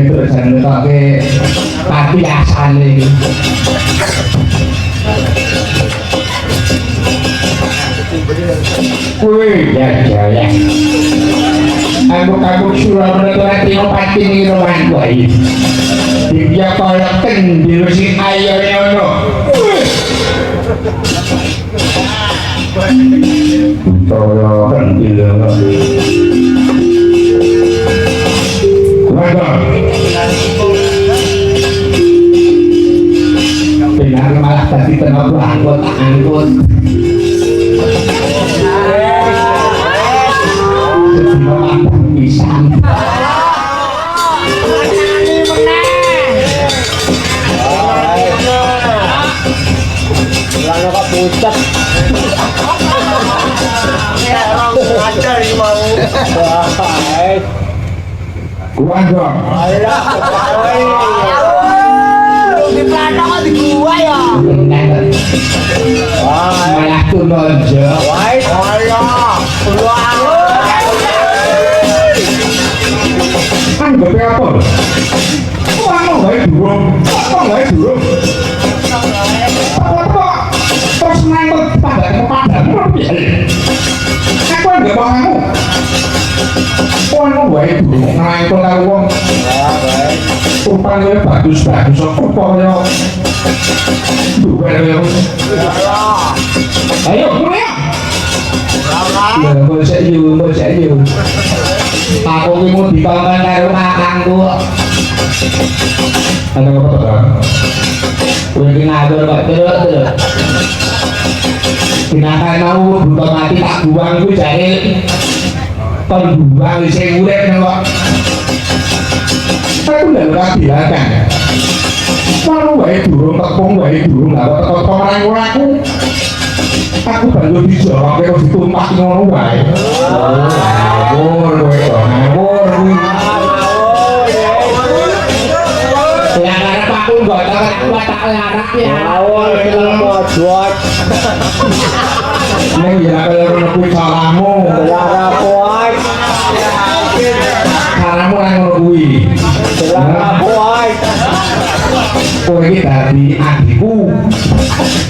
terus ngetokake pati asane iki. Kuwi ya. Aku Surabaya ora tino pati ning rowan wae. Dia kaya kendil sing ayone ono. Kaya kendil. Benar malah tadi tenaga angkut sedina mandang pisan lana kok pucat ajar iki mau gua dong alah di plano kok di gua ya malah tuh nojo wae ayo peluang kan gope apa uang wae durung terus nangkut padamu aku enggak mau kamu uang wae durung nangkut karo wong upane bagus kok kaya duwe ayo mulai ya mbok yo aku ki mau dikongkon karo kakangku ana apa to kowe ki ngatur kok terus dinakan mau buta mati tak buang kuwi jare kon buang sing urip kok aku lho ora bilakan mau wae durung tepung wae durung lha kok teko orang aku bantu dijawab karo ditumpah ngono wae ngawur kowe kok ngawur ya karep aku mbok tak larak ya ngawur kok nek ya karo nepu salamu lara kuat salamu nang ngono kuwi lara kuat kowe iki dadi adikku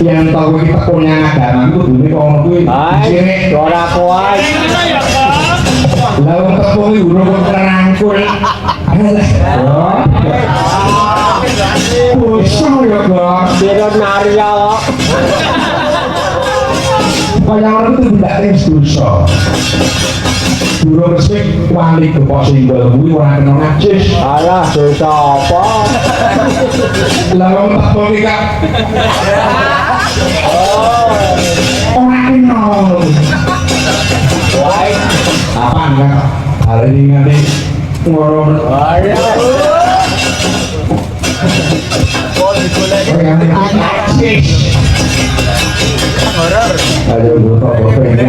yang tau kowe iki tekonya agama kudune kok ngono kuwi hai ora kuat lha wong teko iki urung terangkul bosong ya kok Sirot Maria kok kaya orang itu tidak dosa durung resik wali gepok singgol kuwi ora kena najis alah dosa apa lah wong teko iki kak ora kena wae apa enggak hari ini ngene ngono ayo ayo buka ini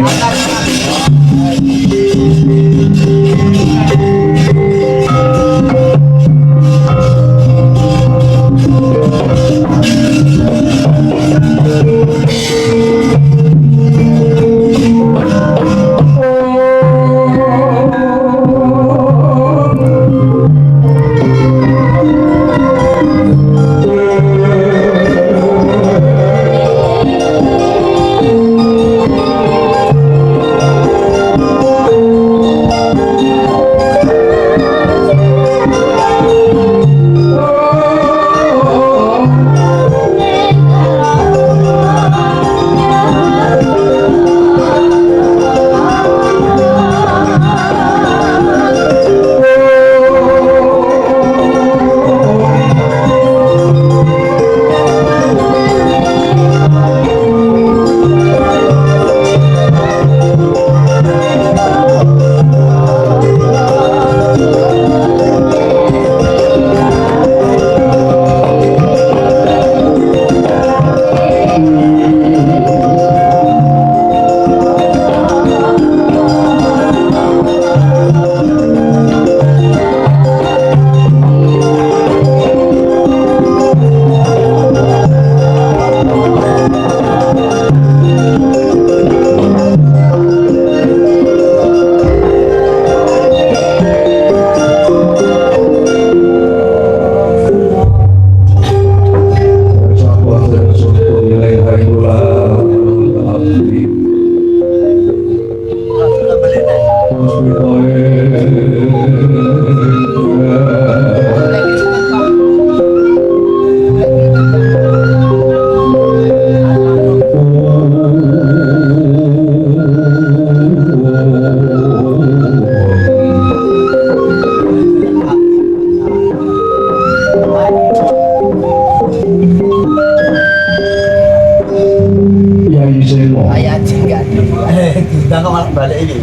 Yai Seno Ayah juga. Kita kok malah balik ini.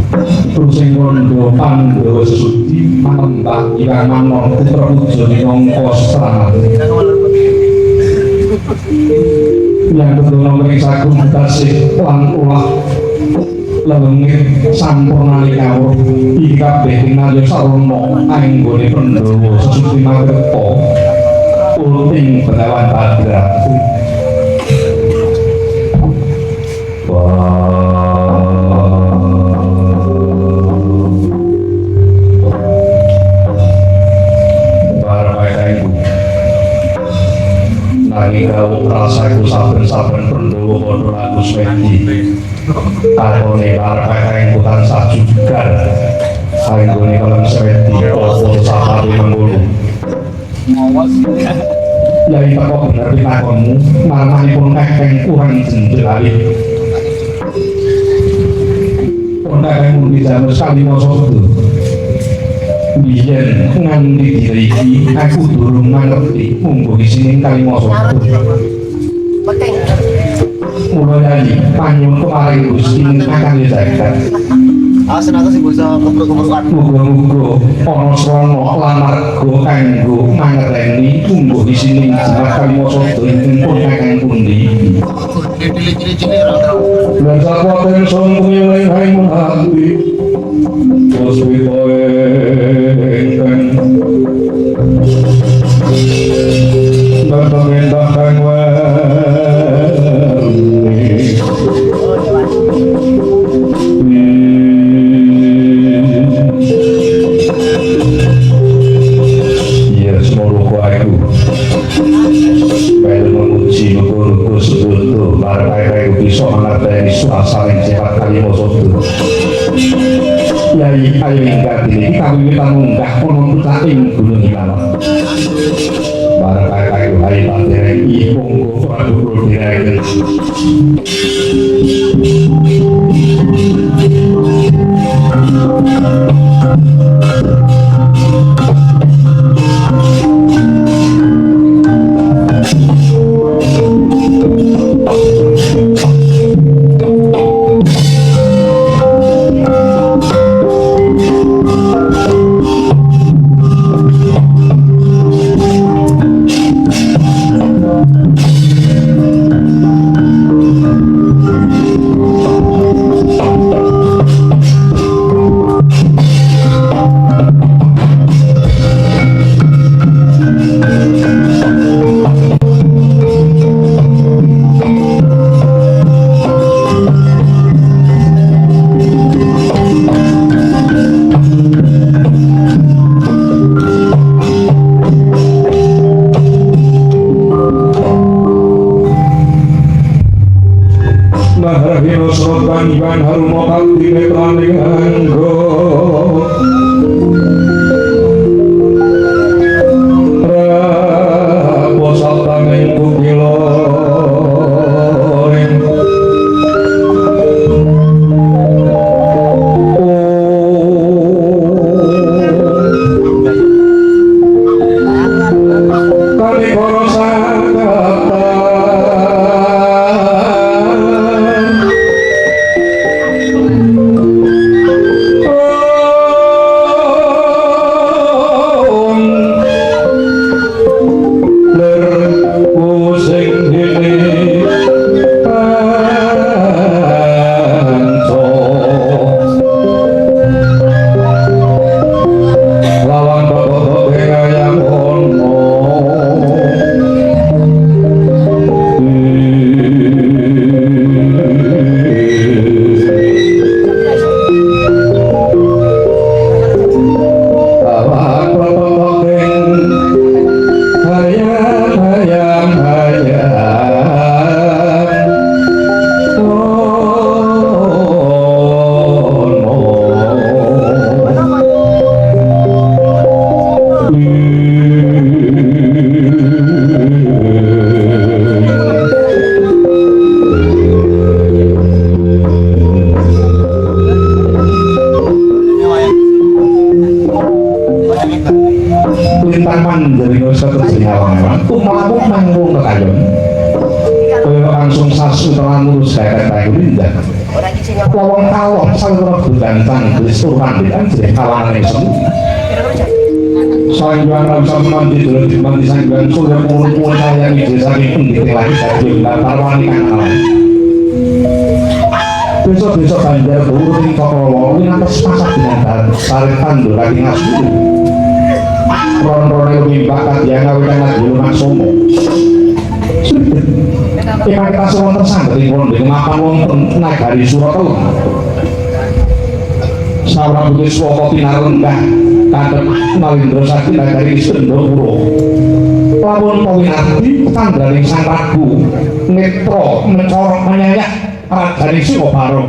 terus sing rondo Pandhawa sesudi manembah Irang Manon putra puja minangka sestranan Kita kok malah yang betul nomering sagung tasih lan ulah lengit sampurnane kawruh iki kabeh kinarya sarana anggone Pandhawa sesudi magerta ulting Begawan Padratu. Nanging kau rasaku saben-saben Pandhawa padha laku sweti takone arep kutan sajugar anggone kalem sweti apa sahabe menggulu Yai teko bener pitakonmu marmanipun kakeng kurang jenjelali kakeng mung jamu sekali maksud biyen nganti dina iki aku durung ngerti munggo isining kalimasa penting. mula Yai panyuwun kemaring Gusti akan dijagat Senata sih bisa keperluan. muga-muga ana srana lan marga kanggo mangerteni munggo isining jimat kalimasa ing pun kakang pundi Ciri-ciri orang tahu. lan sakuwaten sang kumiling hai menghati terus witoe ingkang berpemerintah kang iya semoga aku baik memuji nukur-nukur sebutu para baik-baik bisa mengerti suasana yang cepat kali maksud Yai ayo ingkat ini kita wiwitan munggah penuntut ing gunung Himalaya para baik-baik hai patereng ipungku pradukul direken Maharahino sotan iban harumo kalti netraning anggo Rapo sabtang ing kukiloring Kali koro sakata kayon. Kaya langsung sasu telan lurus daerah Bayu Lindah. Lawang kalong salur gantang Kristuran di anjir kalangan semu. Sangguan bisa mandi dulu di mandi sangguan sudah puluh saya di desa itu di lagi dari latar wanita kalah. Besok-besok banjar turun di toko ini atas pasar dengan tarik tandur lagi ngasuh. Ron-ron lebih bakat yang ngawikan lagi lunak somo. Emang kita semua tersangka di kolom dengan mapan wonten naik dari Suratau. Saurang putih suwoko pinar rendah kadep Malindra Sakti naik dari Sendopuro. Lamun Pawinarti tandraning sang ragu netro mencorok menyayak Rajani Singoparo.